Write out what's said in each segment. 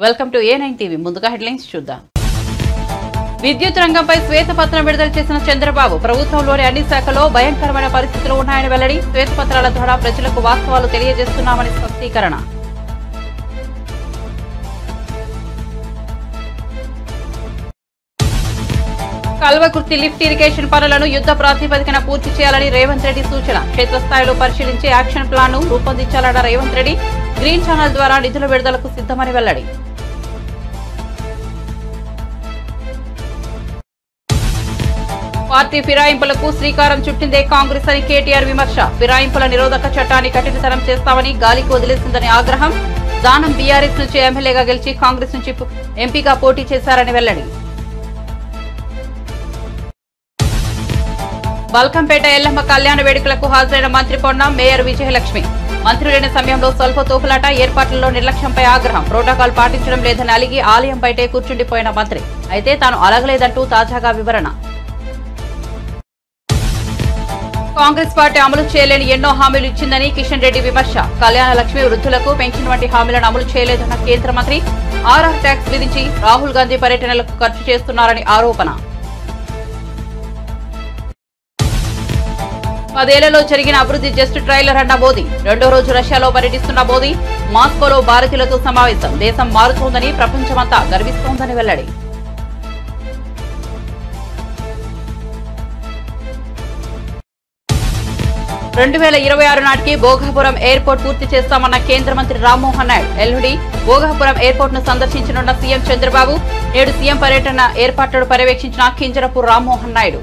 Welcome to A9 TV. ముందుగా headlines చూద్దాం. విద్యుత్ రంగంపై శ్వేతపత్రం విడుదల చేసిన చంద్రబాబు ప్రభుత్వంలోని అన్ని శాఖల్లో భయంకరమైన పరిస్థితులు ఉన్నాయని వెల్లడి. శ్వేతపత్రాల ద్వారా ప్రజలకు వాస్తవాలు తెలియజేస్తున్నామని స్పష్టీకరణ. కల్వకుర్తి లిఫ్ట్ ఇరిగేషన్ పనులను యుద్ధ ప్రాతిపదికన పూర్తి చేయాలని రేవంత్ రెడ్డి సూచన. క్షేత్రస్థాయిలో పరిశీలించి యాక్షన్ ప్లాన్ ను రూపొందించాలన్న రేవంత్ రెడ్డి. గ్రీన్ ఛానల్ ద్వారా నిధుల విడుదలకు సిద్ధమని వెల్లడి. పార్టీ ఫిరాయింపులకు శ్రీకారం చుట్టిందే కాంగ్రెస్ అని కేటీఆర్ విమర్శ. ఫిరాయింపుల నిరోధక చట్టాన్ని కఠినతరం చేస్తామని గాలికి వదిలేసిందని ఆగ్రహం. దానం బీఆర్ఎస్ నుంచి ఎమ్మెల్యేగా గెలిచి కాంగ్రెస్ నుంచి ఎంపీగా పోటీ చేశారని వెల్లడి. బల్కంపేట ఎల్లమ్మ కళ్యాణ వేడుకలకు హాజరైన మంత్రి పొన్నం, మేయర్ విజయలక్ష్మి. మంత్రి లేని సమయంలో స్వల్ప తోపులాట, ఏర్పాట్లలో నిర్లక్ష్యంపై ఆగ్రహం. ప్రోటోకాల్ పాటించడం లేదని అలిగి ఆలయం బయటే కూర్చుండిపోయిన మంత్రి. అయితే తాను అలగలేదంటూ తాజాగా వివరణ. కాంగ్రెస్ పార్టీ అమలు చేయలేని ఎన్నో హామీలు ఇచ్చిందని కిషన్ రెడ్డి విమర్శ. కళ్యాణ లక్ష్మి, వృద్ధులకు పెన్షన్ వంటి హామీలను అమలు చేయలేదన్న కేంద్ర మంత్రి. ఆర్ఆర్ ట్యాక్స్ విధించి రాహుల్ గాంధీ పర్యటనలకు ఖర్చు చేస్తున్నారని ఆరోపణ. 10 ఏళ్లలో జరిగిన అభివృద్ధి జస్ట్ ట్రైలర్ అన్న మోదీ. రెండో రోజు రష్యాలో పర్యటిస్తున్న మోదీ. మాస్కోలో భారతీయులతో సమావేశం. దేశం మారుతోందని, ప్రపంచమంతా గర్విస్తోందని వెల్లడి. రెండు 2026 నాటికి భోగాపురం ఎయిర్పోర్ట్ పూర్తి చేస్తామన్న కేంద్ర మంత్రి రామ్మోహన్ నాయుడు. ఎల్లుండి భోగాపురం ఎయిర్పోర్ట్ ను సందర్శించనున్న సీఎం చంద్రబాబు. నేడు సీఎం పర్యటన ఏర్పాట్లను పర్యవేక్షించిన కింజరపు రామ్మోహన్ నాయుడు.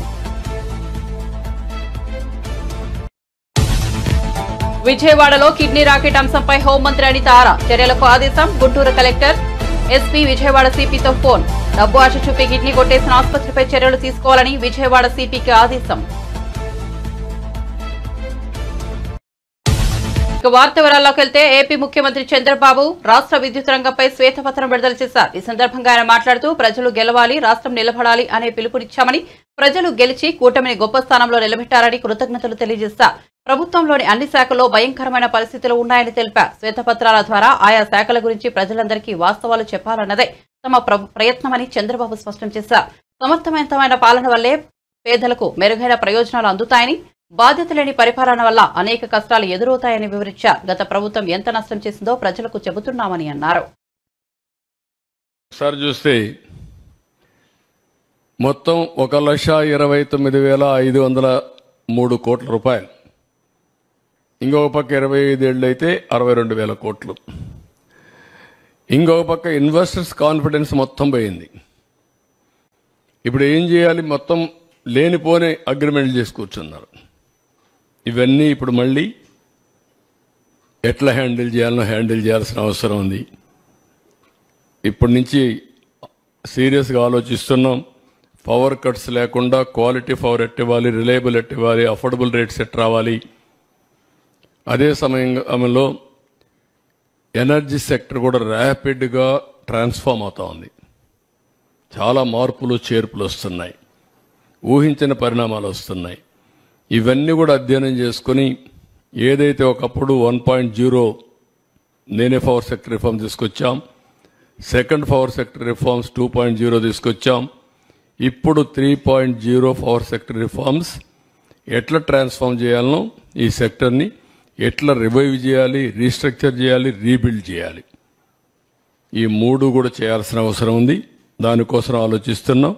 విజయవాడలో కిడ్నీ రాకెట్ అంశంపై హోంమంత్రి అనిత ఆరా. చర్యలకు ఆదేశం. గుంటూరు కలెక్టర్, ఎస్పీ, విజయవాడ సిపితో ఫోన్. డబ్బు ఆశ చూపి కిడ్నీ కొట్టేసిన ఆసుపత్రిపై చర్యలు తీసుకోవాలని విజయవాడ సిపికి ఆదేశం. వార్త వివరాల్లోకి వెళ్తే ఏపీ ముఖ్యమంత్రి చంద్రబాబు రాష్ట్ర విద్యుత్ రంగంపై శ్వేతపత్రం విడుదల చేశారు. ఈ సందర్భంగా ఆయన మాట్లాడుతూ ప్రజలు గెలవాలి, రాష్ట్రం నిలబడాలి అనే పిలుపునిచ్చామని, ప్రజలు గెలిచి కూటమిని గొప్ప స్థానంలో నిలబెట్టారని కృతజ్ఞతలు తెలియజేశారు. ప్రభుత్వంలోని అన్ని శాఖల్లో భయంకరమైన పరిస్థితులు ఉన్నాయని తెలిపారు. శ్వేతపత్రాల ద్వారా ఆయా శాఖల గురించి ప్రజలందరికీ వాస్తవాలు చెప్పాలన్నదే తమ ప్రయత్నమని చంద్రబాబు స్పష్టం చేశారు. సమర్థవంతమైన పాలన వల్లే పేదలకు మెరుగైన ప్రయోజనాలు అందుతాయని, బాధ్యత లేని పరిపాలన వల్ల అనేక కష్టాలు ఎదురవుతాయని వివరించారు. గత ప్రభుత్వం ఎంత నష్టం చేసిందో ప్రజలకు చెబుతున్నామని అన్నారు. చూస్తే మొత్తం 1,29,503 కోట్ల రూపాయలు. ఇంకొక పక్క 25 ఏళ్ళు అయితే 62,000 కోట్లు. ఇంకొక పక్క ఇన్వెస్టర్స్ కాన్ఫిడెన్స్ మొత్తం పోయింది. ఇప్పుడు ఏం చేయాలి? మొత్తం లేనిపోని అగ్రిమెంట్లు చేసి కూర్చున్నారు. ఇవన్నీ ఇప్పుడు మళ్ళీ ఎట్లా హ్యాండిల్ చేయాల్సిన అవసరం ఉంది. ఇప్పటి నుంచి సీరియస్గా ఆలోచిస్తున్నాం. పవర్ కట్స్ లేకుండా క్వాలిటీ పవర్ ఎట్టివ్వాలి, రిలయబుల్ ఎట్టివ్వాలి, అఫోర్డబుల్ రేట్స్ ఎట్ రావాలి. అదే సమయంలో ఎనర్జీ సెక్టర్ కూడా ర్యాపిడ్గా ట్రాన్స్ఫార్మ్ అవుతా ఉంది. చాలా మార్పులు చేర్పులు వస్తున్నాయి, ఊహించిన పరిణామాలు వస్తున్నాయి. ఇవన్నీ కూడా అధ్యయనం చేసుకుని ఏదైతే ఒకప్పుడు 1.0 నేనే పవర్ సెక్టర్ రిఫార్మ్ తీసుకొచ్చాం, సెకండ్ పవర్ సెక్టర్ రిఫార్మ్స్ 2.0 తీసుకొచ్చాం. ఇప్పుడు 3.0 పవర్ సెక్టర్ రిఫార్మ్స్ ఎట్లా ట్రాన్స్ఫార్మ్ చేయాలనో, ఈ సెక్టర్ని ఎట్లా రివైవ్ చేయాలి, రీస్ట్రక్చర్ చేయాలి, రీబిల్డ్ చేయాలి. ఈ మూడు కూడా చేయాల్సిన అవసరం ఉంది. దానికోసం ఆలోచిస్తున్నాం.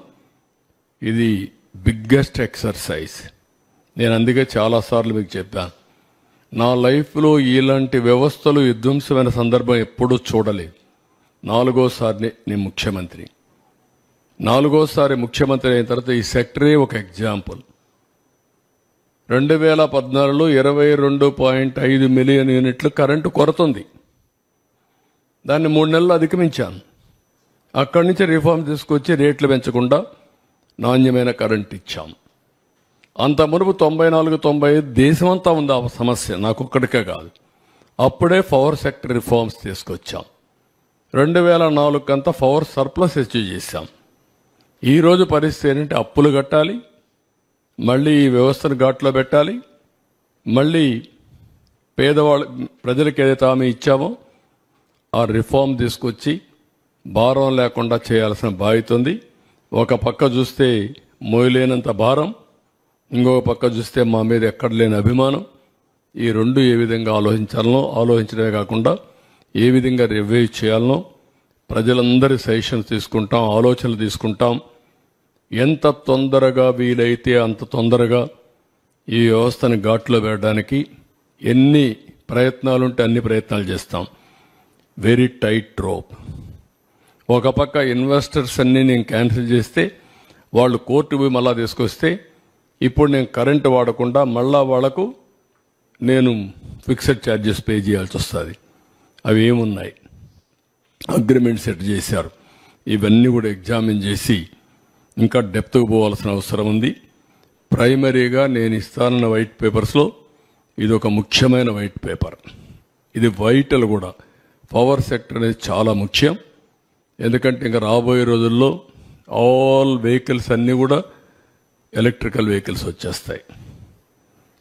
ఇది బిగ్గెస్ట్ ఎక్సర్సైజ్. నేను అందుకే చాలాసార్లు మీకు చెప్పాను, నా లైఫ్లో ఇలాంటి వ్యవస్థలు విధ్వంసమైన సందర్భం ఎప్పుడూ చూడలేదు. 4వసారి నేను ముఖ్యమంత్రి. 4వసారి ముఖ్యమంత్రి అయిన తర్వాత ఈ సెక్టరే ఒక ఎగ్జాంపుల్. 2014లో 22.5 మిలియన్ యూనిట్లు కరెంటు కొరత ఉంది. దాన్ని 3 నెలలు అధిగమించాను. అక్కడి నుంచి రిఫార్మ్ తీసుకొచ్చి రేట్లు పెంచకుండా నాణ్యమైన కరెంట్ ఇచ్చాం. అంత మునుపు 94-95 దేశమంతా ఉంది ఆ సమస్య, నాకు ఒక్కడికే కాదు. అప్పుడే పవర్ సెక్టర్ రిఫార్మ్స్ తీసుకొచ్చాం. 2004 కంతా పవర్ సర్ప్లస్ అచీవ్ చేశాం. ఈరోజు పరిస్థితి ఏంటంటే అప్పులు కట్టాలి, మళ్ళీ ఈ వ్యవస్థను ఘాట్లో పెట్టాలి, మళ్ళీ పేదవాళ్ళ ప్రజలకు ఏదైతే హామీ ఇచ్చామో ఆ రిఫార్మ్ తీసుకొచ్చి భారం లేకుండా చేయాల్సిన బాధ్యత ఉంది. ఒక పక్క చూస్తే మోయలేనంత భారం, ఇంకొక పక్క చూస్తే మా మీద ఎక్కడ లేని అభిమానం. ఈ రెండు ఏ విధంగా ఆలోచించడమే కాకుండా ఏ విధంగా రివ్యూ చేయాలనో ప్రజలందరి సజెషన్స్ తీసుకుంటాం, ఆలోచనలు తీసుకుంటాం. ఎంత తొందరగా వీలైతే అంత తొందరగా ఈ వ్యవస్థను ఘాట్లో పెట్టడానికి ఎన్ని ప్రయత్నాలుంటే అన్ని ప్రయత్నాలు చేస్తాం. Very tight rope. ఒక పక్క ఇన్వెస్టర్స్ అన్నీ నేను క్యాన్సిల్ చేస్తే వాళ్ళు కోర్టు పోయి మళ్ళా తీసుకొస్తే ఇప్పుడు నేను కరెంటు వాడకుండా మళ్ళా వాళ్లకు నేను ఫిక్స్డ్ ఛార్జెస్ పే చేయాల్సి వస్తుంది. అవి ఏమున్నాయి, అగ్రిమెంట్ సెట్ చేశారు. ఇవన్నీ కూడా ఎగ్జామిన్ చేసి ఇంకా డెప్త్కు పోవాల్సిన అవసరం ఉంది. ప్రైమరీగా నేను ఇస్తానన్న వైట్ పేపర్స్లో ఇది ఒక ముఖ్యమైన వైట్ పేపర్. ఇది వైటల్ కూడా. పవర్ సెక్టర్ అనేది చాలా ముఖ్యం. ఎందుకంటే ఇంకా రాబోయే రోజుల్లో ఆల్ వెహికల్స్ అన్నీ కూడా ఎలక్ట్రికల్ వెహికల్స్ వచ్చేస్తాయి.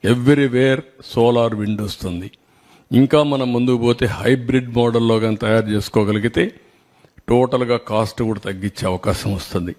ఎవ్రీవేర్ సోలార్ విండ్ వస్తుంది. ఇంకా మనం ముందుకు పోతే హైబ్రిడ్ మోడల్లో కానీ తయారు చేసుకోగలిగితే టోటల్గా కాస్ట్ కూడా తగ్గించే అవకాశం వస్తుంది.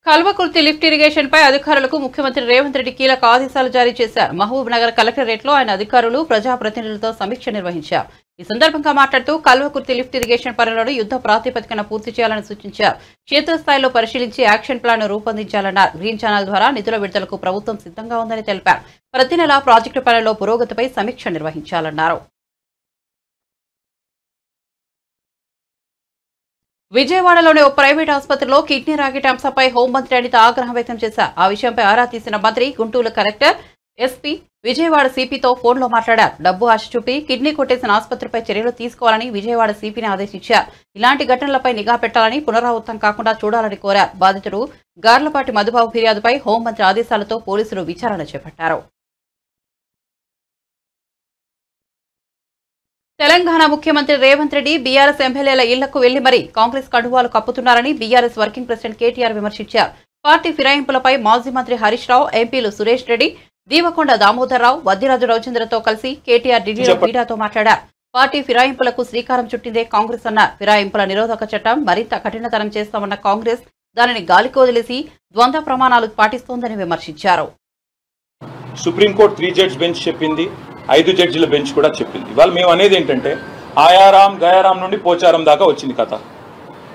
కల్వకుర్తి లిఫ్ట్ ఇరిగేషన్ పై అధికారులకు ముఖ్యమంత్రి రేవంత్ రెడ్డి కీలక ఆదేశాలు జారీ చేశారు. మహబూబ్ నగర్ కలెక్టరేట్ లో ఆయన అధికారులు ప్రజాప్రతినిధులతో సమీక్ష నిర్వహించారు. ఈ సందర్భంగా మాట్లాడుతూ కల్వకుర్తి లిఫ్ట్ ఇరిగేషన్ పనులను యుద్ధ ప్రాతిపదికన పూర్తి చేయాలని సూచించారు. క్షేత్రస్థాయిలో పరిశీలించి యాక్షన్ ప్లాన్ రూపొందించాలన్నారు. గ్రీన్ ఛానల్ ద్వారా నిధుల విడుదలకు ప్రభుత్వం సిద్ధంగా ఉందని తెలిపారు. ప్రతి నెలా ప్రాజెక్టు పనుల్లో పురోగతిపై సమీక్ష నిర్వహించాలన్నారు. విజయవాడలోని ఓ ప్రైవేట్ ఆసుపత్రిలో కిడ్నీ రాకెట్ అంశంపై హోంమంత్రి అనిత ఆగ్రహం వ్యక్తం చేశారు. ఆ విషయంపై ఆరా తీసిన మంత్రి గుంటూరు కలెక్టర్, ఎస్పీ, విజయవాడ సిపితో ఫోన్లో మాట్లాడారు. డబ్బు ఆశ చూపి కిడ్నీ కొట్టేసిన ఆసుపత్రిపై చర్యలు తీసుకోవాలని విజయవాడ సిపిని ఆదేశించారు. ఇలాంటి ఘటనలపై నిఘా పెట్టాలని, పునరావృతం కాకుండా చూడాలని కోరారు. బాధితుడు గార్లపాటి మధుబాబు ఫిర్యాదుపై హోంమంత్రి ఆదేశాలతో పోలీసులు విచారణ చేపట్టారు. తెలంగాణ ముఖ్యమంత్రి రేవంత్ రెడ్డి బీఆర్ఎస్ ఎమ్మెల్యేల ఇళ్లకు వెళ్లి మరీ కాంగ్రెస్ కండువాలు కప్పుతున్నారని బీఆర్ఎస్ వర్కింగ్ ప్రెసిడెంట్ కేటీఆర్ విమర్శించారు. పార్టీ ఫిరాయింపులపై మాజీ మంత్రి హరీష్ రావు, ఎంపీలు సురేష్ రెడ్డి, దీవకొండ దామోదర్రావు, వద్దిరాజు రవిచంద్రతో కలిసి కేటీఆర్ ఢిల్లీలో మీడియాతో మాట్లాడారు. పార్టీ ఫిరాయింపులకు శ్రీకారం చుట్టిందే కాంగ్రెస్ అన్నారు. ఫిరాయింపుల నిరోధక చట్టం మరింత కఠినతరం చేస్తామన్న కాంగ్రెస్ దానిని గాలికి వదిలేసి ద్వంద్వ ప్రమాణాలు పాటిస్తోందని విమర్శించారు. సుప్రీంకోర్టు 3 జడ్జ్ బెంచ్ చెప్పింది, 5 జడ్జిల బెంచ్ కూడా చెప్పింది. ఇవాళ మేము అనేది ఏంటంటే ఆయారాం గయారాం నుండి పోచారం దాకా వచ్చింది కథ.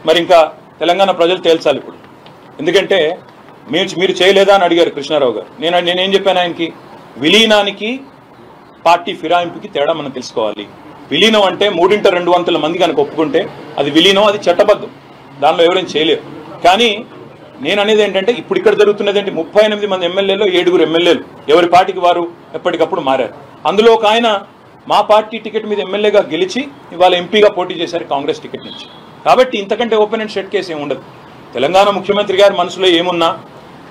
మరి ఇంకా తెలంగాణ ప్రజలు తేల్చాలి ఇప్పుడు. ఎందుకంటే మీరు చేయలేదా అని అడిగారు కృష్ణారావు గారు. నేనేం చెప్పాను ఆయనకి, విలీనానికి పార్టీ ఫిరాయింపుకి తేడా మనం తెలుసుకోవాలి. విలీనం అంటే 3/2 మంది కనుక ఒప్పుకుంటే అది విలీనం, అది చట్టబద్ధం, దానిలో ఎవరైనా చేయలేరు. కానీ నేను అనేది ఏంటంటే ఇప్పుడు ఇక్కడ జరుగుతున్నది ఏంటి, 38 మంది ఎమ్మెల్యేలు, 7 ఎమ్మెల్యేలు ఎవరి పార్టీకి వారు ఎప్పటికప్పుడు మారారు. అందులో ఒక ఆయన మా పార్టీ టికెట్ మీద ఎమ్మెల్యేగా గెలిచి ఇవాళ ఎంపీగా పోటీ చేశారు కాంగ్రెస్ టికెట్ నుంచి. కాబట్టి ఇంతకంటే ఓపెన్ అండ్ షట్ కేసు ఏమి ఉండదు. తెలంగాణ ముఖ్యమంత్రి గారి మనసులో ఏమున్నా,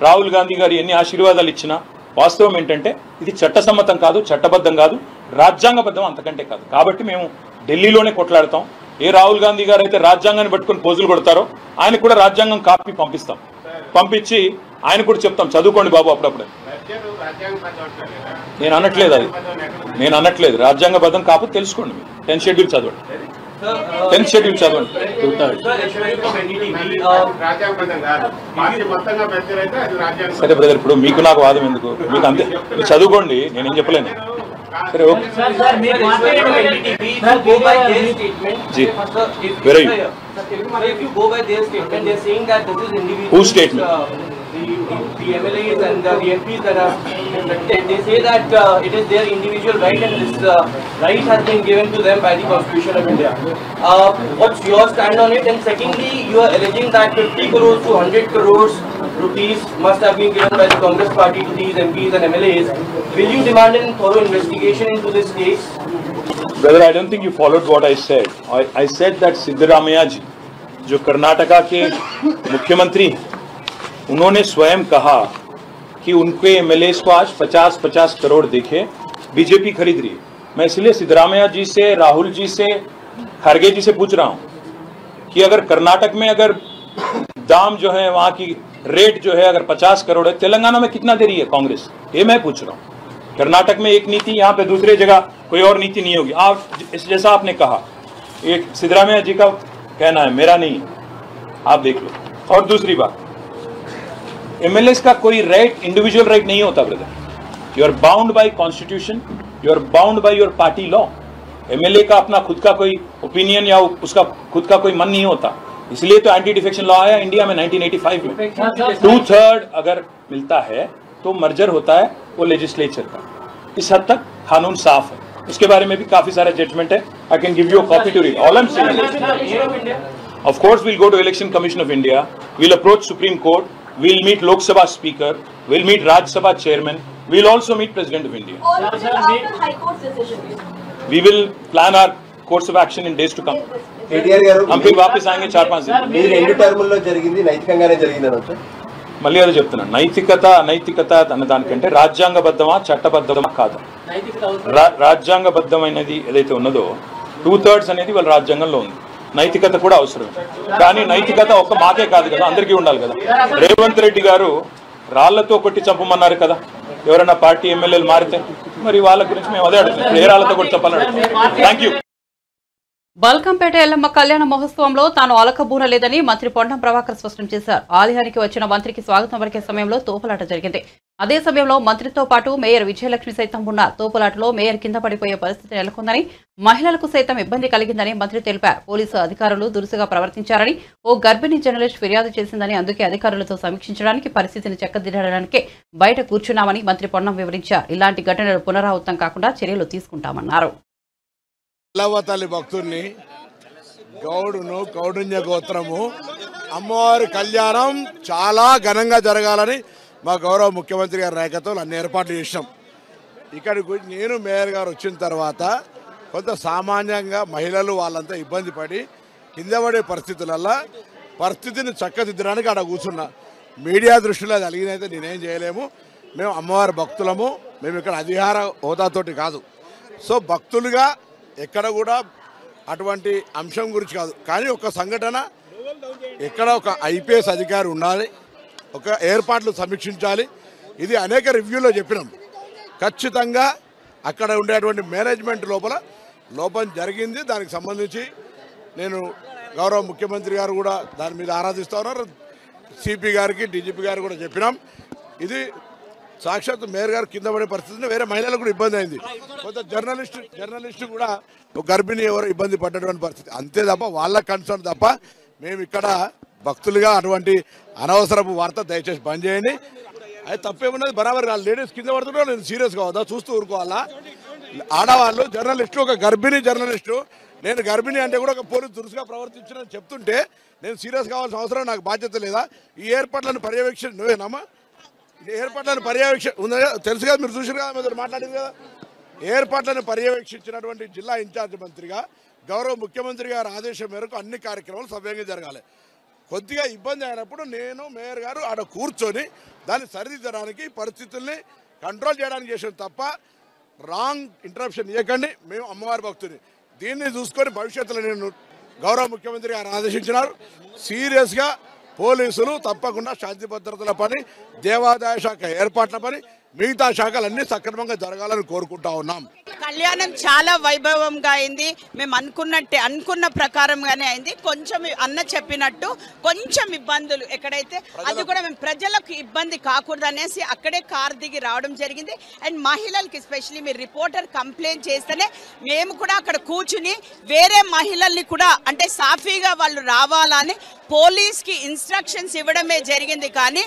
రాహుల్ గాంధీ గారు ఎన్ని ఆశీర్వాదాలు ఇచ్చినా వాస్తవం ఏంటంటే ఇది చట్టసమ్మతం కాదు, చట్టబద్ధం కాదు, రాజ్యాంగబద్ధం అంతకంటే కాదు. కాబట్టి మేము ఢిల్లీలోనే కొట్లాడతాం. ఏ రాహుల్ గాంధీ గారు అయితే రాజ్యాంగాన్ని పట్టుకుని పోజులు కొడతారో ఆయనకు కూడా రాజ్యాంగం కాపీ పంపిస్తాం. పంపించి ఆయన కూడా చెప్తాం, చదువుకోండి బాబు అప్పుడప్పుడు. నేను అనట్లేదు రాజ్యాంగబద్ధం కాకపోతే తెలుసుకోండి. 10th షెడ్యూల్ చదవండి, 10th షెడ్యూల్ చదవండి. సరే బ్రదర్, ఇప్పుడు మీకు నాకు వాదం ఎందుకు, మీకు అంతే, మీరు చదువుకోండి, నేనేం చెప్పలేను. సరే ఓకే जी where are you? If you go by their statement, they are saying that this is individual. Whose statement? The MLAs and the MPs that are elected, they say that it is their individual right and this right has been given to them by the Constitution of India. What's your stand on it? And secondly, you are alleging that 50 crores to 100 crores rupees must have been given by the Congress party to these MPs and MLAs. Will you demand a thorough investigation into this case? Brother, I don't think you followed what I said. I said that Siddaramaiah ji, जो कर्नाटका के मुख्यमंत्री, उन्होंने स्वयं कहा कि उनके MLAs को आज 50-50 करोड़ देके बीजेपी खरीद रही है. मैं इसलिए सिद्धरामैया जी से, राहुल जी से, खड़गे जी से पूछ रहा हूं कि अगर कर्नाटक में अगर दाम जो है, वहां की रेट जो है अगर 50 करोड़ है, तेलंगाना में कितना दे रही है कांग्रेस? ये मैं पूछ रहा हूँ. कर्नाटक में एक नीति, यहाँ पे दूसरी जगह कोई और नीति नहीं होगी. आप जैसा आपने कहा, एक सिद्धरामैया जी का कहना है, मेरा नहीं, आप देख लो। और दूसरी बात, एमएलएस का कोई राइट, इंडिविजुअल राइट नहीं होता brother. You are bound by constitution, you are bound by your party law. MLA का अपना खुद का कोई ओपिनियन या उसका खुद का कोई मन नहीं होता, इसलिए तो एंटी डिफेक्शन लॉ आया इंडिया में 1985 में। 2/3 अगर मिलता है तो मर्जर होता है वो लेजिस्लेचर का। इस हद तक कानून साफ है, उसके बारे में भी काफी सारे जजमेंट है। I can give you a copy to read. All I am saying, of course we'll go to election commission of India, we'll approach supreme court, we'll meet Lok Sabha speaker, we'll meet Rajya Sabha chairman, we'll also meet president of India. We will plan our course of action in days to come. हम फिर वापस आएंगे 4-5 दिन। నైతికంగానే జరిగిందని మళ్ళీ అదే చెప్తున్నాను, నైతికత అన్న దానికంటే రాజ్యాంగబద్ధమా చట్టబద్ధమా కాదు. రాజ్యాంగబద్ధమైనది ఏదైతే ఉన్నదో 2/3 అనేది వాళ్ళ రాజ్యాంగంలో ఉంది. నైతికత కూడా అవసరం, కానీ నైతికత ఒక్క మాకే కాదు కదా, అందరికీ ఉండాలి కదా. రేవంత్ రెడ్డి గారు రాళ్లతో కొట్టి చంపమన్నారు కదా ఎవరైనా పార్టీ ఎమ్మెల్యేలు మారితే, మరి వాళ్ళ గురించి మేము అదే అడుగుతున్నాం, ఏ రాళ్లతో కొట్టి చంపాలని అడుగుతున్నాం. Thank you. బల్కంపేట ఎల్లమ్మ కళ్యాణ మహోత్సవంలో తాను అలకబూనలేదని మంత్రి పొన్నం ప్రభాకర్ స్పష్టం చేశారు. ఆలయానికి వచ్చిన మంత్రికి స్వాగతం పలికే సమయంలో తోపులాట జరిగింది. అదే సమయంలో మంత్రితో పాటు మేయర్ విజయలక్ష్మి సైతం ఉన్నారు. తోపులాటలో మేయర్ కింద పడిపోయే పరిస్థితి నెలకొందని, మహిళలకు సైతం ఇబ్బంది కలిగిందని మంత్రి తెలిపారు. పోలీసు అధికారులు దురుసుగా ప్రవర్తించారని, ఓ గర్భిణీ జర్నలిస్ట్ ఫిర్యాదు చేసిందని, అందుకే అధికారులతో సమీక్షించడానికి, పరిస్థితిని చక్కదిద్దడానికి బయట కూర్చున్నామని మంత్రి పొన్నం వివరించారు. ఇలాంటి ఘటనలు పునరావృతం కాకుండా చర్యలు తీసుకుంటామన్నారు. తల్లి భక్తుల్ని గౌడును కౌడున్య గోత్రము అమ్మవారి కళ్యాణం చాలా ఘనంగా జరగాలని మా గౌరవ ముఖ్యమంత్రి గారి నాయకత్వంలో అన్ని ఏర్పాట్లు చేసినాం. ఇక్కడికి నేను మేయర్ గారు వచ్చిన తర్వాత కొంత సామాన్యంగా మహిళలు వాళ్ళంతా ఇబ్బంది పడి కింద పడే పరిస్థితులల్లో పరిస్థితిని చక్కదిద్దడానికి అక్కడ కూర్చున్నా. మీడియా దృష్టిలో అది అలిగినైతే నేనేం చేయలేము. మేము అమ్మవారి భక్తులము, మేము ఇక్కడ అధికార హోదాతోటి కాదు. సో భక్తులుగా ఎక్కడ కూడా అటువంటి అంశం గురించి కాదు, కానీ ఒక సంఘటన ఎక్కడ ఒక ఐపీఎస్ అధికారి ఉండాలి, ఒక ఏర్పాట్లు సమీక్షించాలి. ఇది అనేక రివ్యూలో చెప్పినాం. ఖచ్చితంగా అక్కడ ఉండేటువంటి మేనేజ్మెంట్ లోపం జరిగింది. దానికి సంబంధించి నేను గౌరవ ముఖ్యమంత్రి గారు కూడా దాని మీద ఆరాధిస్తూ ఉన్నారు. సిపి గారికి డీజీపీ గారు కూడా చెప్పినాం. ఇది సాక్షాత్ మేయర్ గారు కింద పడే పరిస్థితిని వేరే మహిళలకు కూడా ఇబ్బంది అయింది. కొంత జర్నలిస్టు కూడా గర్భిణి ఎవరు ఇబ్బంది పడ్డటువంటి పరిస్థితి, అంతే తప్ప వాళ్ళ కన్సర్న్ తప్ప మేము ఇక్కడ భక్తులుగా అటువంటి అనవసరపు వార్త దయచేసి బంద్ చేయండి. అది తప్పేమున్నది, బరాబర్ కాదు. లేడీస్ కింద పడుతుంటే నేను సీరియస్ కావద్దా, చూస్తూ ఊరుకోవాలా? ఆడవాళ్ళు జర్నలిస్టు, ఒక గర్భిణీ జర్నలిస్టు, నేను గర్భిణి అంటే కూడా ఒక పోలీసు దురుసుగా ప్రవర్తించిన చెప్తుంటే నేను సీరియస్ కావాల్సిన అవసరం నాకు బాధ్యత లేదా? ఈ ఏర్పాట్లను పర్యవేక్షణ నువ్వేనమ్మా? ఏర్పాట్లను పర్యవేక్షణ ఉందా? తెలుసు కదా, మీరు చూసారు కదా, మీరు మాట్లాడింది కదా. ఏర్పాట్లను పర్యవేక్షించినటువంటి జిల్లా ఇన్ఛార్జ్ మంత్రిగా గౌరవ ముఖ్యమంత్రి గారి ఆదేశం మేరకు అన్ని కార్యక్రమాలు సవ్యంగా జరగాలి. కొద్దిగా ఇబ్బంది అయినప్పుడు నేను మేయర్ గారు ఆడ కూర్చొని దాన్ని సరిదిద్దడానికి, పరిస్థితుల్ని కంట్రోల్ చేయడానికి చేసాం తప్ప రాంగ్ ఇంటరప్షన్ ఇవ్వకండి. మేము అమ్మవారి భక్తుని దీన్ని చూసుకొని భవిష్యత్తులో నేను గౌరవ ముఖ్యమంత్రి గారు ఆదేశించినారు. సీరియస్గా పోలీసులు తప్పకుండా శాంతి భద్రతల పని, దేవాదాయ శాఖ ఏర్పాట్ల పని, మిగతా శాఖలన్నీ సక్రమంగా జరగాలని కోరుకుంటా ఉన్నాం. కళ్యాణం చాలా వైభవంగా అయింది. మేము అనుకున్న ప్రకారంగానే అయింది. కొంచెం అన్న చెప్పినట్టు కొంచెం ఇబ్బందులు ఎక్కడైతే, అది కూడా మేము ప్రజలకు ఇబ్బంది కాకూడదనేసి అక్కడే కార్ దిగి రావడం జరిగింది. అండ్ మహిళలకి ఎస్పెషల్లీ మీరు రిపోర్టర్ కంప్లైంట్ చేస్తేనే మేము కూడా అక్కడ కూర్చుని వేరే మహిళల్ని కూడా అంటే సాఫీగా వాళ్ళు రావాలని పోలీస్కి ఇన్స్ట్రక్షన్స్ ఇవ్వడమే జరిగింది. కానీ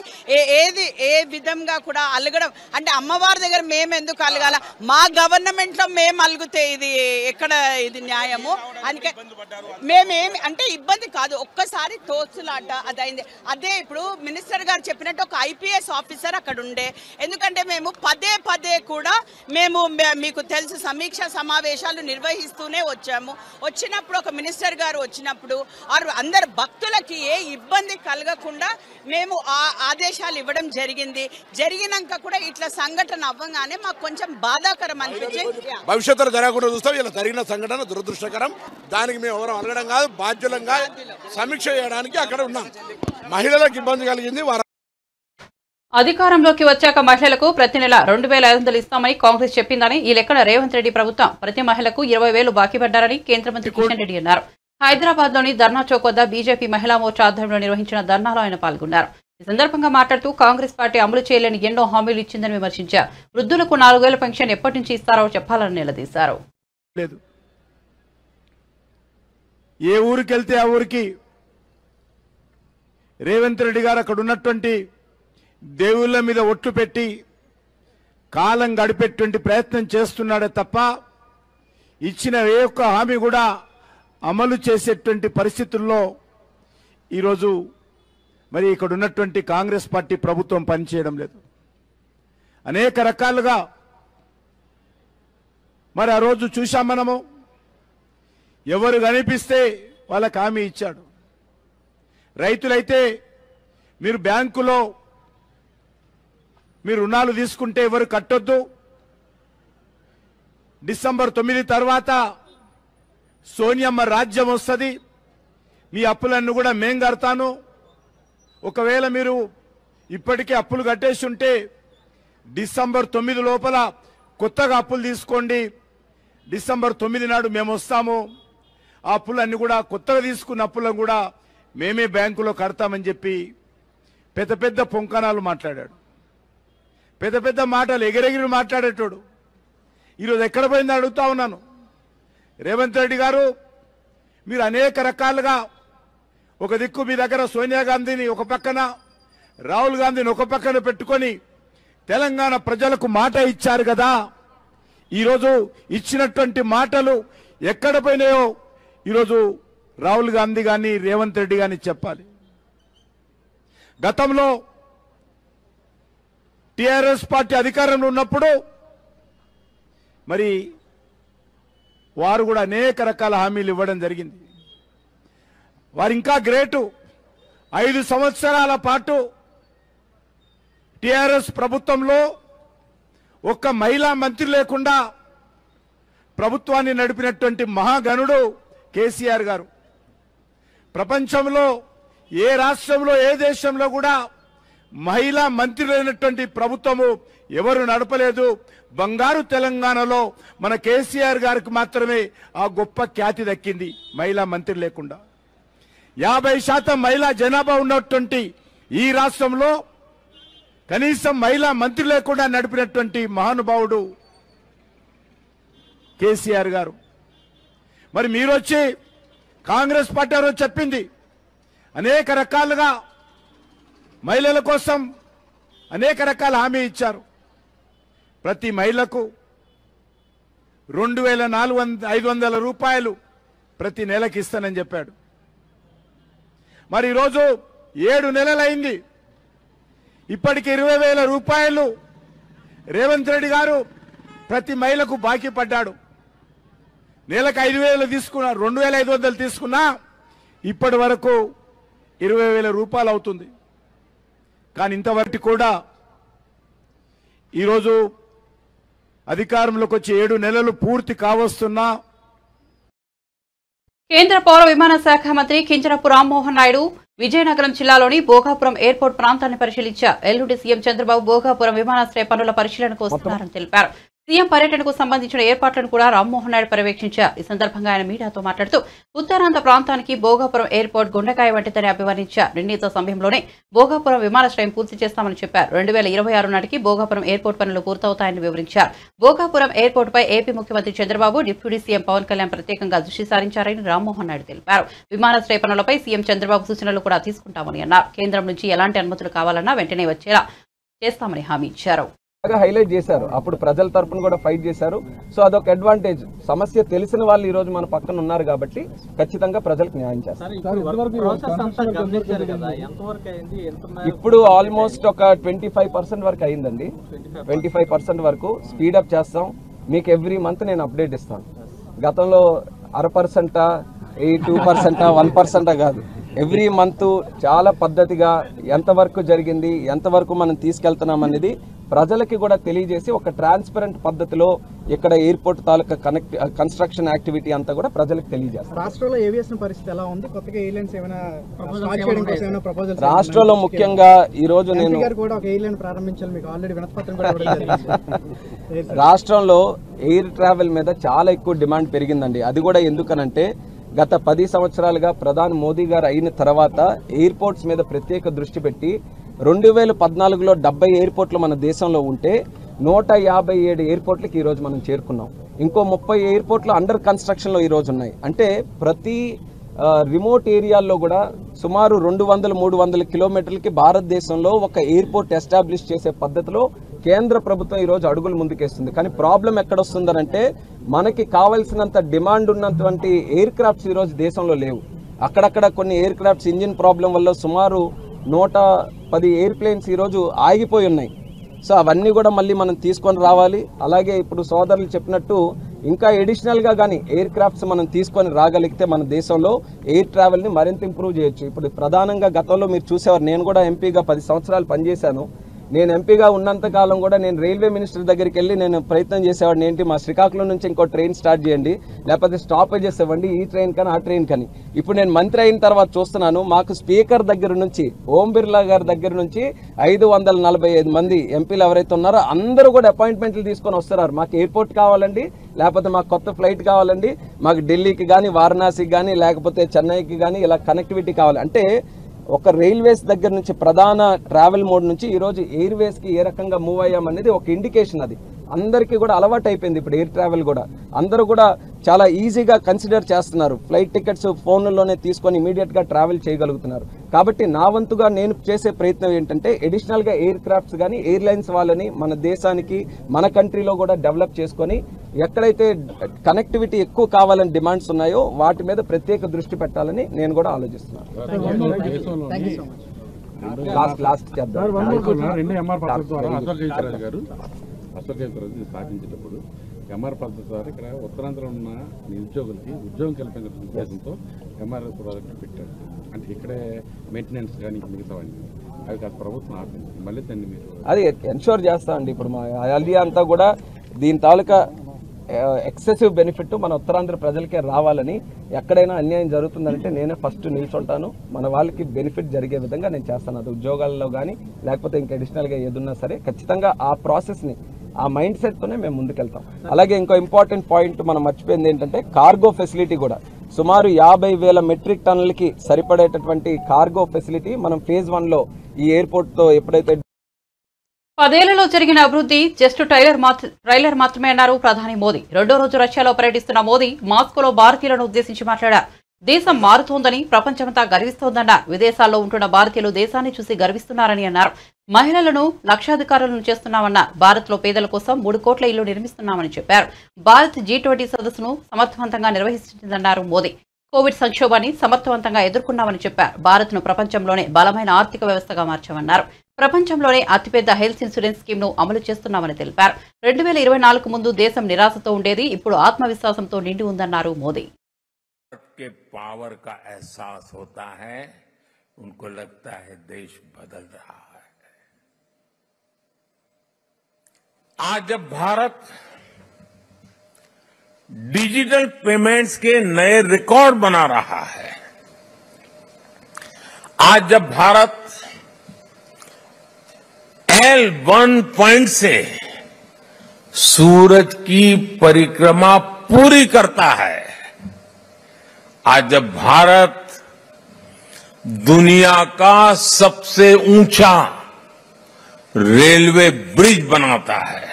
ఏ విధంగా కూడా అలగడం అంటే అమ్మవారి దగ్గర మేము ఎందుకు అలగాల? మా గవర్నమెంట్లో మేము అలుగుతే ఇది ఎక్కడ ఇది న్యాయము? అందుకే మేమేమి అంటే ఇబ్బంది కాదు, ఒక్కసారి తోచులాట అదైంది. అదే ఇప్పుడు మినిస్టర్ గారు చెప్పినట్టు ఒక ఐపీఎస్ ఆఫీసర్ అక్కడ ఉండే, ఎందుకంటే మేము పదే కూడా మేము మీకు తెలుసు సమీక్ష సమావేశాలు నిర్వహిస్తూనే వచ్చాము. వచ్చినప్పుడు ఒక మినిస్టర్ గారు వచ్చినప్పుడు అందరు భక్తులకి ఏ ఇబ్బంది కలగకుండా మేము ఆదేశాలు ఇవ్వడం జరిగింది. జరిగినాక కూడా ఇట్లా సంఘటన అవ్వగానే మాకు కొంచెం బాధాకరం అనిపించింది. భవిష్యత్తులో జరగకుండా చూస్తాం. ఇలా జరిగిన సంఘటన దురదృష్టకరం. దానికి మేము ఎవరు అడగడం కాదు, బాధ్యులంగా సమీక్ష చేయడానికి అక్కడ ఉన్నాం. మహిళలకు ఇబ్బంది కలిగింది. అధికారంలోకి వచ్చాక మహిళలకు ప్రతి నెల 2,500 ఇస్తామని కాంగ్రెస్ చెప్పిందని, ఈ లెక్కన రేవంత్ రెడ్డి ప్రభుత్వం ప్రతి మహిళకు 20,000 బాకీ పడ్డారని కేంద్ర మంత్రి కిషన్ రెడ్డి అన్నారు. హైదరాబాద్ లోని ధర్నా చౌక్ వద్ద బీజేపీ మహిళా మోర్చా ఆధ్వర్యంలో నిర్వహించిన ధర్నాలో ఆయన పాల్గొన్నారు. ఈ సందర్భంగా మాట్లాడుతూ కాంగ్రెస్ పార్టీ అమలు చేయలేని ఎన్నో హామీలు ఇచ్చిందని విమర్శించారు. వృద్ధులకు 4000 పెన్షన్ ఎప్పటి నుంచి ఇస్తారో చెప్పాలని నిలదీశారు. ఏ ఊరికెళ్తే ఆ ఊరికి రేవంత్ రెడ్డి గారు అక్కడ ఉన్నటువంటి దేవుళ్ళ మీద ఒట్లు పెట్టి కాలం గడిపేటువంటి ప్రయత్నం చేస్తున్నాడే తప్ప ఇచ్చిన ఏ ఒక్క హామీ కూడా అమలు చేసేటువంటి పరిస్థితుల్లో ఈరోజు మరి ఇక్కడ ఉన్నటువంటి కాంగ్రెస్ పార్టీ ప్రభుత్వం పనిచేయడం లేదు. అనేక రకాలుగా మరి ఆ రోజు చూశాం మనము. ఎవరు కనిపిస్తే వాళ్ళకి హామీ ఇచ్చాడు. రైతులైతే మీరు బ్యాంకులో మీరు రుణాలు తీసుకుంటే ఎవరు కట్టొద్దు, డిసెంబర్ 9 తర్వాత సోనియమ్మ రాజ్యం వస్తుంది, మీ అప్పులన్నీ కూడా మేం కడతాను, ఒకవేళ మీరు ఇప్పటికే అప్పులు కట్టేసి ఉంటే డిసెంబర్ 9 లోపల కొత్తగా అప్పులు తీసుకోండి, డిసెంబర్ 9 నాడు మేము వస్తాము, ఆ అప్పులన్నీ కూడా కొత్తగా తీసుకున్న అప్పులను కూడా మేమే బ్యాంకులో కడతామని చెప్పి పెద్ద పెద్ద పొంకణాలు మాట్లాడాడు. పెద్ద పెద్ద మాటలు ఎగిరెగిరి మాట్లాడేటోడు. ఈరోజు ఎక్కడ పోయిందో అడుగుతా ఉన్నాను. రేవంత్ రెడ్డి గారు మీరు అనేక రకాలుగా ఒక దిక్కు మీ దగ్గర సోనియా గాంధీని ఒక పక్కన, రాహుల్ గాంధీని ఒక పక్కన పెట్టుకొని తెలంగాణ ప్రజలకు మాట ఇచ్చారు కదా. ఈరోజు ఇచ్చినటువంటి మాటలు ఎక్కడ పోయినాయో ఈరోజు రాహుల్ గాంధీ కానీ రేవంత్ రెడ్డి కానీ చెప్పాలి. గతంలో టిఆర్ఎస్ పార్టీ అధికారంలో ఉన్నప్పుడు మరి వారు కూడా అనేక రకాల హామీలు ఇవ్వడం జరిగింది. వారు ఇంకా గ్రేటు. 5 సంవత్సరాల పాటు టిఆర్ఎస్ ప్రభుత్వంలో ఒక్క మహిళా మంత్రి లేకుండా ప్రభుత్వాన్ని నడిపినటువంటి మహాగణుడు కేసీఆర్ గారు. ప్రపంచంలో ఏ రాష్ట్రంలో ఏ దేశంలో కూడా మహిళా మంత్రి లేనటువంటి ప్రభుత్వము ఎవరు నడపలేదు. బంగారు తెలంగాణలో మన కేసీఆర్ గారికి మాత్రమే ఆ గొప్ప ఖ్యాతి దక్కింది మహిళా మంత్రి లేకుండా. 50% మహిళా జనాభా ఉన్నటువంటి ఈ రాష్ట్రంలో కనీసం మహిళా మంత్రి లేకుండా నడిపినటువంటి మహానుభావుడు కేసీఆర్ గారు. మరి మీరు వచ్చి కాంగ్రెస్ పార్టీ రోజు చెప్పింది అనేక రకాలుగా మహిళల కోసం అనేక రకాల హామీ ఇచ్చారు. ప్రతి మహిళకు 2500 రూపాయలు ప్రతి నెలకి ఇస్తానని చెప్పాడు. మరి ఈరోజు 7 నెలలైంది. ఇప్పటికి 20,000 రూపాయలు రేవంత్ రెడ్డి గారు ప్రతి మహిళకు బాకీ పడ్డాడు. నెలకు 5,000 తీసుకున్నా, 2,500 తీసుకున్నా ఇప్పటి వరకు 20,000 రూపాయలు అవుతుంది. కానీ ఇంతవరకు కూడా ఈరోజు అధికారంలోకి వచ్చి 7 నెలలు పూర్తి కావస్తున్నా. కేంద్ర పౌర విమాన శాఖ మంత్రి కింజరాపు రామ్మోహన్ నాయుడు విజయనగరం జిల్లాలోని భోగాపురం ఎయిర్పోర్ట్ ప్రాంతాన్ని పరిశీలించారు. ఎల్లుండి సీఎం చంద్రబాబు భోగాపురం విమానాశ్రయ పనుల పరిశీలనకు వస్తున్నారని తెలిపారు. సీఎం పర్యటనకు సంబంధించిన ఏర్పాట్లను కూడా రామ్మోహన్ నాయుడు పర్యవేక్షించారు. ఈ సందర్భంగా ఆయన మీడియాతో మాట్లాడుతూ ఉత్తరాంధ్ర ప్రాంతానికి భోగాపురం ఎయిర్పోర్ట్ గుండెకాయ వంటిదని అభివర్ణించారు. నిర్ణీత సమయంలోనే భోగాపురం విమానాశ్రయం పూర్తి చేస్తామని చెప్పారు. 2026 నాటికి భోగాపురం ఎయిర్పోర్ట్ పనులు పూర్తవుతాయని వివరించారు. భోగాపురం ఎయిర్పోర్టుపై ఏపీ ముఖ్యమంత్రి చంద్రబాబు, డిప్యూటీ సీఎం పవన్ కళ్యాణ్ ప్రత్యేకంగా దృష్టి సారించారని రామ్మోహన్ నాయుడు తెలిపారు. విమానాశ్రయ పనులపై సీఎం చంద్రబాబు సూచనలు కూడా తీసుకుంటామని అన్నారు. కేంద్రం నుంచి ఎలాంటి అనుమతులు కావాలన్నా వెంటనే వచ్చేలా చేస్తామని హామీ ఇచ్చారు. హైలైట్ చేశారు. అప్పుడు ప్రజల తరపున కూడా ఫైట్ చేశారు. సో అదొక అడ్వాంటేజ్. సమస్య తెలిసిన వాళ్ళు ఈ రోజు మన పక్కన ఉన్నారు కాబట్టి ఖచ్చితంగా ప్రజలకు న్యాయం చేస్తారు. ఇప్పుడు ఆల్మోస్ట్ ఒక 25% వరకు అయిందండి. 25% వరకు స్పీడప్ చేస్తాం. మీకు ఎవ్రీ మంత్ నేను అప్డేట్ ఇస్తాను. గతంలో 0.5%, 2%, 1% కాదు, ఎవ్రీ మంత్ చాలా పద్ధతిగా ఎంతవరకు జరిగింది, ఎంతవరకు మనం తీసుకెళ్తున్నాం అనేది ప్రజలకి కూడా తెలియజేసి ఒక ట్రాన్స్పరెంట్ పద్ధతిలో ఇక్కడ ఎయిర్పోర్ట్ తాలూకా కన్స్ట్రక్షన్ యాక్టివిటీ అంతా కూడా ప్రజలకు తెలియజేస్తారు. రాష్ట్రంలో ఏవియేషన్ పరిస్థితి ఎలా ఉంది? కొత్తగా ఎయిర్లైన్స్ ఏమైనా స్టార్ట్ చేయడం కోసం ఏమైనా ప్రపోజల్స్? రాష్ట్రంలో ముఖ్యంగా ఈ రోజు నేను కూడా ఒక ఎయిర్లైన్ ప్రారంభించాలి, మీకు ఆల్రెడీ వినతిపత్రం కూడా ఇవ్వడం జరిగింది. రాష్ట్రంలో ఎయిర్ ట్రావెల్ మీద చాలా ఎక్కువ డిమాండ్ పెరిగిందండి. అది కూడా ఎందుకనంటే గత 10 సంవత్సరాలుగా ప్రధాని మోదీ గారు అయిన తర్వాత ఎయిర్పోర్ట్స్ మీద ప్రత్యేక దృష్టి పెట్టి 2014లో 70 ఎయిర్పోర్ట్లు మన దేశంలో ఉంటే 157 ఎయిర్పోర్ట్లకి ఈరోజు మనం చేరుకున్నాం. ఇంకో 30 ఎయిర్పోర్ట్లు అండర్ కన్స్ట్రక్షన్లో ఈరోజు ఉన్నాయి. అంటే ప్రతి రిమోట్ ఏరియాల్లో కూడా సుమారు 200-300 కిలోమీటర్లకి భారతదేశంలో ఒక ఎయిర్పోర్ట్ ఎస్టాబ్లిష్ చేసే పద్ధతిలో కేంద్ర ప్రభుత్వం ఈరోజు అడుగులు ముందుకేస్తుంది. కానీ ప్రాబ్లం ఎక్కడొస్తుందనంటే మనకి కావాల్సినంత డిమాండ్ ఉన్నటువంటి ఎయిర్ క్రాఫ్ట్స్ ఈరోజు దేశంలో లేవు. అక్కడక్కడ కొన్ని ఎయిర్ క్రాఫ్ట్స్ ఇంజిన్ ప్రాబ్లం వల్ల సుమారు 110 ఎయిర్ప్లేన్స్ ఈరోజు ఆగిపోయి ఉన్నాయి. సో అవన్నీ కూడా మళ్ళీ మనం తీసుకొని రావాలి. అలాగే ఇప్పుడు సోదరులు చెప్పినట్టు ఇంకా ఎడిషనల్గా కానీ ఎయిర్ క్రాఫ్ట్స్ మనం తీసుకొని రాగలిగితే మన దేశంలో ఎయిర్ ట్రావెల్ని మరింత ఇంప్రూవ్ చేయొచ్చు. ఇప్పుడు ప్రధానంగా గతంలో మీరు చూసేవారు, నేను కూడా ఎంపీగా 10 సంవత్సరాలు పనిచేశాను. నేను ఎంపీగా ఉన్నంత కాలం కూడా నేను రైల్వే మినిస్టర్ దగ్గరికి వెళ్ళి నేను ప్రయత్నం చేసేవాడిని, ఏంటి మా శ్రీకాకుళం నుంచి ఇంకో ట్రైన్ స్టార్ట్ చేయండి, లేకపోతే స్టాపేజెస్ ఇవ్వండి, ఈ ట్రైన్ కానీ ఆ ట్రైన్ కానీ. ఇప్పుడు నేను మంత్రి అయిన తర్వాత చూస్తున్నాను, మాకు స్పీకర్ దగ్గర నుంచి ఓం బిర్లా గారి దగ్గర నుంచి 545 మంది ఎంపీలు ఎవరైతే ఉన్నారో అందరూ కూడా అపాయింట్మెంట్లు తీసుకొని వస్తున్నారు. మాకు ఎయిర్పోర్ట్ కావాలండి, లేకపోతే మాకు కొత్త ఫ్లైట్ కావాలండి, మాకు ఢిల్లీకి కానీ వారణాసికి కానీ లేకపోతే చెన్నైకి కానీ ఇలా కనెక్టివిటీ కావాలి. అంటే ఒక రైల్వేస్ దగ్గర నుంచి ప్రధాన ట్రావెల్ మోడ్ నుంచి ఈరోజు ఎయిర్వేస్కి ఏ రకంగా మూవ్ అయ్యామనేది ఒక ఇండికేషన్. అది అందరికీ కూడా అలవాటు అయిపోయింది. ఇప్పుడు ఎయిర్ ట్రావెల్ కూడా అందరూ కూడా చాలా ఈజీగా కన్సిడర్ చేస్తున్నారు. ఫ్లైట్ టికెట్స్ ఫోన్లోనే తీసుకొని ఇమీడియట్గా ట్రావెల్ చేయగలుగుతున్నారు. కాబట్టి నా వంతుగా నేను చేసే ప్రయత్నం ఏంటంటే అడిషనల్గా ఎయిర్ క్రాఫ్ట్స్ కానీ ఎయిర్లైన్స్ వాళ్ళని మన దేశానికి మన కంట్రీలో కూడా డెవలప్ చేసుకొని ఎక్కడైతే కనెక్టివిటీ ఎక్కువ కావాలని డిమాండ్స్ ఉన్నాయో వాటి మీద ప్రత్యేక దృష్టి పెట్టాలని నేను కూడా ఆలోచిస్తున్నాను. లాస్ట్ చేద్దాం. స్థాపించేటప్పుడు ఎంఆర్ పద్ధతి ద్వారా ఇక్కడ ఉత్తరాంధ్ర ఉన్న నిరుద్యోగులకి ఉద్యోగం కల్పించడం ఉద్దేశంతో ఎంఆర్ ప్రాజెక్టు పెట్టారు. అంటే ఇక్కడే మెయింటెనెన్స్ కానీ మిగతావన్నీ అది కాదు ప్రభుత్వం ఆపింది. మళ్ళీ దాన్ని మీరు అది ఎన్షూర్ చేస్తామండి. ఇప్పుడు మా ఐడియా అంతా కూడా దీని తాలూకా ఎక్సెసివ్ బెనిఫిట్ మన ఉత్తరాంధ్ర ప్రజలకే రావాలని, ఎక్కడైనా అన్యాయం జరుగుతుందంటే నేనే ఫస్ట్ నిల్చుంటాను, మన వాళ్ళకి బెనిఫిట్ జరిగే విధంగా నేను చేస్తాను. అది ఉద్యోగాల్లో కానీ లేకపోతే ఇంకా అడిషనల్గా ఏదున్నా సరే ఖచ్చితంగా ఆ ప్రాసెస్ని ఆ మైండ్ సెట్తోనే మేము ముందుకెళ్తాం. అలాగే ఇంకో ఇంపార్టెంట్ పాయింట్ మనం మర్చిపోయింది ఏంటంటే కార్గో ఫెసిలిటీ కూడా సుమారు 50,000 మెట్రిక్ టన్నులకి సరిపడేటటువంటి కార్గో ఫెసిలిటీ మనం ఫేజ్ 1లో ఈ ఎయిర్పోర్ట్తో ఎప్పుడైతే 10 ఏళ్లలో జరిగిన అభివృద్ధి జస్ట్ ట్రైలర్ మాత్రమే అన్నారు ప్రధాని మోదీ. రెండో రోజు రష్యాలో పర్యటిస్తున్న మోదీ మాస్కోలో భారతీయులను ఉద్దేశించి మాట్లాడారు. దేశం మారుతోందని, ప్రపంచమంతా గర్విస్తోందన్నారు. విదేశాల్లో ఉంటున్న భారతీయులు దేశాన్ని చూసి గర్విస్తున్నారని అన్నారు. మహిళలను లక్షాధికారులను చేస్తున్నామన్నారు. భారత్లో పేదల కోసం 3 కోట్ల ఇళ్లు నిర్మిస్తున్నామని చెప్పారు. భారత్ G20 సదస్సును సమర్థవంతంగా నిర్వహిస్తుందన్నారు మోదీ. కోవిడ్ సంక్షోభాన్ని సమర్థవంతంగా ఎదుర్కొన్నామని చెప్పారు. భారత్ను ప్రపంచంలోనే బలమైన ఆర్థిక వ్యవస్థగా మార్చామన్నారు. ప్రపంచంలోనే అతిపెద్ద హెల్త్ ఇన్సూరెన్స్ స్కీమ్ను అమలు చేస్తున్నామని తెలిపారు. 2024 ముందు దేశం నిరాశతో ఉండేది, ఇప్పుడు ఆత్మవిశ్వాసంతో నిండి ఉందన్నారు మోదీ. के पावर का एहसास होता है, उनको लगता है देश बदल रहा है. आज जब भारत डिजिटल पेमेंट्स के नए रिकॉर्ड बना रहा है, आज जब भारत L1 पॉइंट से सूरज की परिक्रमा पूरी करता है, आज जब भारत दुनिया का सबसे ऊंचा रेलवे ब्रिज बनाता है,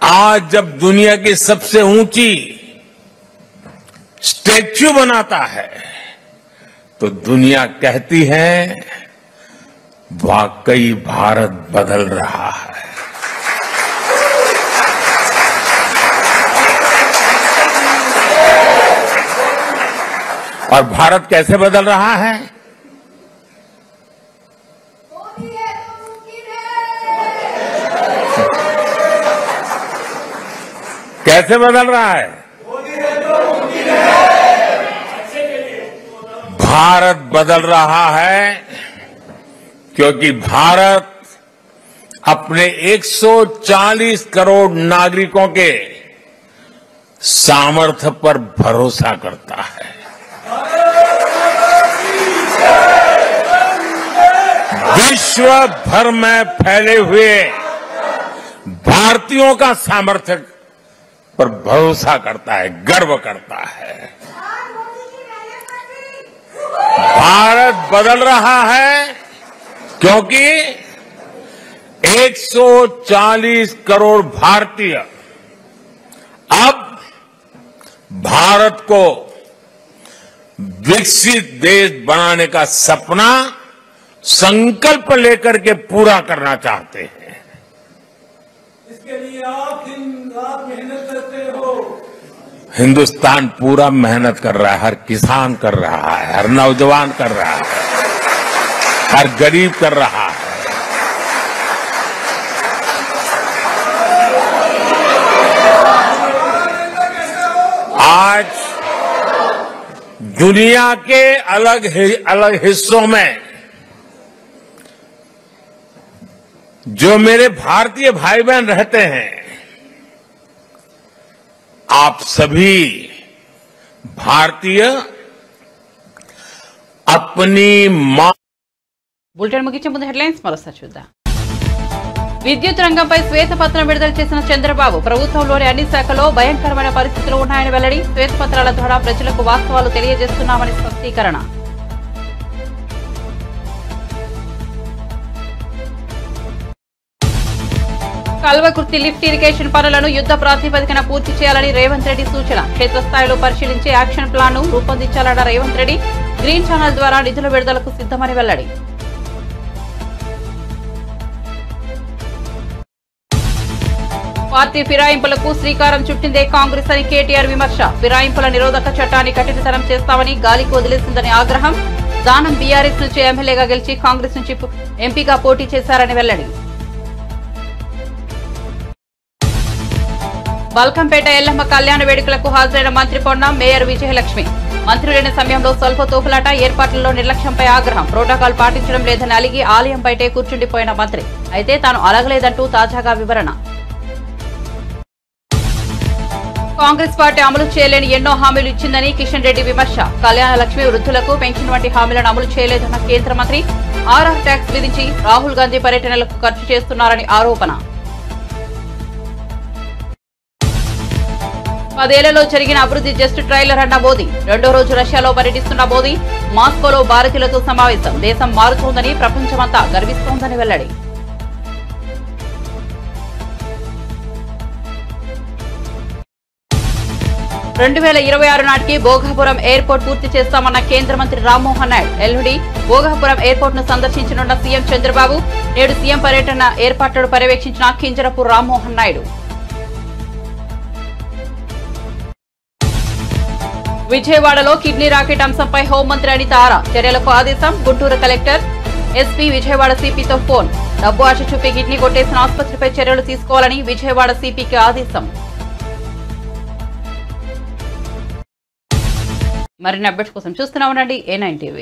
आज जब दुनिया की सबसे ऊंची स्टैच्यू बनाता है, तो दुनिया कहती है वाकई भारत बदल रहा है. और भारत कैसे बदल रहा है? कैसे बदल रहा है? भारत बदल रहा है क्योंकि भारत अपने 140 करोड़ नागरिकों के सामर्थ्य पर भरोसा करता है. विश्व भर में फैले हुए भारतीयों का सामर्थ्य पर भरोसा करता है, गर्व करता है. भारत बदल रहा है क्योंकि 140 करोड़ भारतीय अब भारत को विकसित देश बनाने का सपना संकल्प लेकर के पूरा करना चाहते हैं। इसके लिए आप दिन रात मेहनत करते हो। हिंदुस्तान पूरा मेहनत कर रहा है, हर किसान कर रहा है, हर नौजवान कर रहा है, हर गरीब कर रहा है। आज दुनिया के अलग हिस्सों में जो मेरे भारतीय भाई बहन रहते हैं, आप सभी भारतीय अपनी मां బులెటిన్ ముగించే ముందు హెడ్లైన్స్ మరోసారి చూద్దాం. విద్యుత్ రంగంపై శ్వేతపత్రం విడుదల చేసిన చంద్రబాబు ప్రభుత్వంలోని అన్ని శాఖల్లో భయంకరమైన పరిస్థితులు ఉన్నాయని వెల్లడి. శ్వేతపత్రాల ద్వారా ప్రజలకు వాస్తవాలు తెలియజేస్తున్నామని స్పష్టీకరణ. కల్వకుర్తి లిఫ్ట్ ఇరిగేషన్ పనులను యుద్ధ ప్రాతిపదికన పూర్తి చేయాలని రేవంత్ రెడ్డి సూచన. క్షేత్రస్థాయిలో పరిశీలించి యాక్షన్ ప్లాన్ ను రూపొందించాలన్న రేవంత్ రెడ్డి. గ్రీన్ ఛానల్ ద్వారా నిధుల విడుదలకు సిద్దమని వెల్లడి. పార్టీ ఫిరాయింపులకు శ్రీకారం చుట్టిందే కాంగ్రెస్ అని కేటీఆర్ విమర్శ. ఫిరాయింపుల నిరోధక చట్టాన్ని కఠినతరం చేస్తామని గాలికి వదిలేసిందని ఆగ్రహం. దానం బీఆర్ఎస్ నుంచి ఎమ్మెల్యేగా గెలిచి కాంగ్రెస్ నుంచి ఎంపీగా పోటీ చేశారని వెల్లడి. బల్కంపేట ఎల్లమ్మ కళ్యాణ వేడుకలకు హాజరైన మంత్రి పొన్నం, మేయర్ విజయలక్ష్మి. మంత్రి లేని సమయంలో స్వల్ప తోపులాట, ఏర్పాట్లలో నిర్లక్ష్యంపై ఆగ్రహం. ప్రోటోకాల్ పాటించడం లేదని అలిగి ఆలయం బయటే కూర్చుండిపోయిన మంత్రి. అయితే తాను అలగలేదంటూ తాజాగా వివరణ. కాంగ్రెస్ పార్టీ అమలు చేయలేని ఎన్నో హామీలు ఇచ్చిందని కిషన్ రెడ్డి విమర్శ. కళ్యాణ లక్ష్మి, వృద్ధులకు పెన్షన్ వంటి హామీలను అమలు చేయలేదన్న కేంద్ర మంత్రి. ఆర్ఆర్ ట్యాక్స్ విధించి రాహుల్ గాంధీ పర్యటనలకు ఖర్చు చేస్తున్నారని ఆరోపణ. 10 ఏళ్లలో జరిగిన అభివృద్ధి జస్ట్ ట్రైలర్ అన్న మోదీ. రెండో రోజు రష్యాలో పర్యటిస్తున్న మోదీ. మాస్కోలో భారతీయులతో సమావేశం. దేశం మారుతోందని, ప్రపంచమంతా గర్విస్తోందని వెల్లడి. రెండు 2026 నాటికి భోగాపురం ఎయిర్పోర్ట్ పూర్తి చేస్తామన్న కేంద్ర మంత్రి రామ్మోహన్ నాయుడు. ఎల్లుండి భోగాపురం ఎయిర్పోర్ట్ ను సందర్శించనున్న సీఎం చంద్రబాబు. నేడు సీఎం పర్యటన ఏర్పాట్లను పర్యవేక్షించిన కింజరపు రామ్మోహన్ నాయుడు. విజయవాడలో కిడ్నీ రాకెట్ అంశంపై హోంమంత్రి అనిత ఆరా. చర్యలకు ఆదేశం. గుంటూరు కలెక్టర్, ఎస్పీ, విజయవాడ సిపితో ఫోన్. డబ్బు ఆశ చూపి కిడ్నీ కొట్టేసిన ఆసుపత్రిపై చర్యలు తీసుకోవాలని విజయవాడ సిపికి ఆదేశం. మరిన్ని అప్డేట్స్ కోసం చూస్తూనే ఉండండి A9 TV.